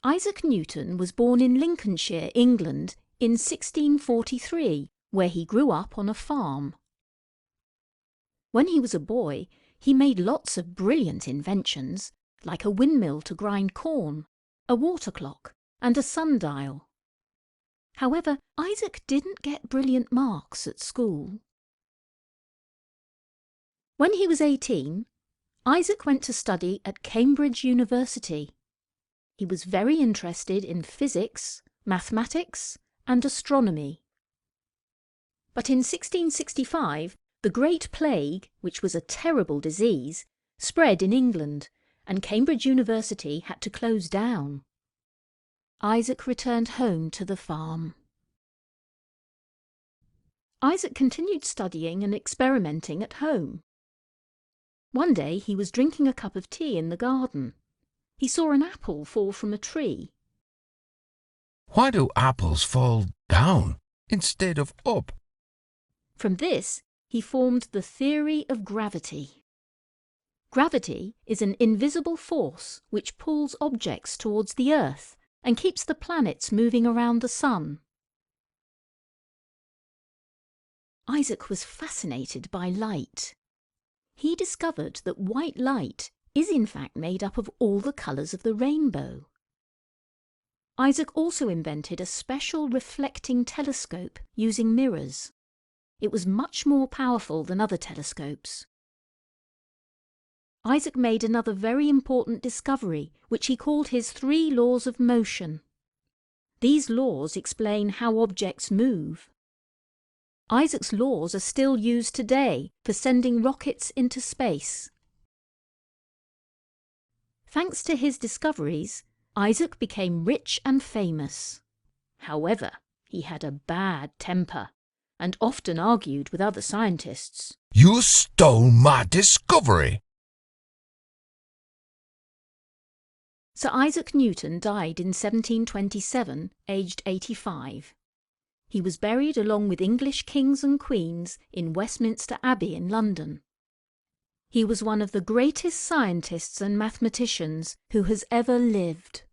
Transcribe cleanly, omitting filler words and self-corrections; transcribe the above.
Isaac Newton was born in Lincolnshire, England, in 1643, where he grew up on a farm. When he was a boy, he made lots of brilliant inventions, like a windmill to grind corn, a water clock, and a sundial. However, Isaac didn't get brilliant marks at school. When he was 18, Isaac went to study at Cambridge University. He was very interested in physics, mathematics, and astronomy. But in 1665, the Great Plague, which was a terrible disease, spread in England, and Cambridge University had to close down. Isaac returned home to the farm. Isaac continued studying and experimenting at home. One day he was drinking a cup of tea in the garden. He saw an apple fall from a tree. Why do apples fall down instead of up? From this, he formed the theory of gravity. Gravity is an invisible force which pulls objects towards the Earth and keeps the planets moving around the Sun. Isaac was fascinated by light. He discovered that white light is in fact made up of all the colours of the rainbow. Isaac also invented a special reflecting telescope using mirrors. It was much more powerful than other telescopes. Isaac made another very important discovery, which he called his 3 laws of motion. These laws explain how objects move. Isaac's laws are still used today for sending rockets into space. Thanks to his discoveries, Isaac became rich and famous. However, he had a bad temper and often argued with other scientists. You stole my discovery! Sir Isaac Newton died in 1727, aged 85. He was buried along with English kings and queens in Westminster Abbey in London. He was one of the greatest scientists and mathematicians who has ever lived.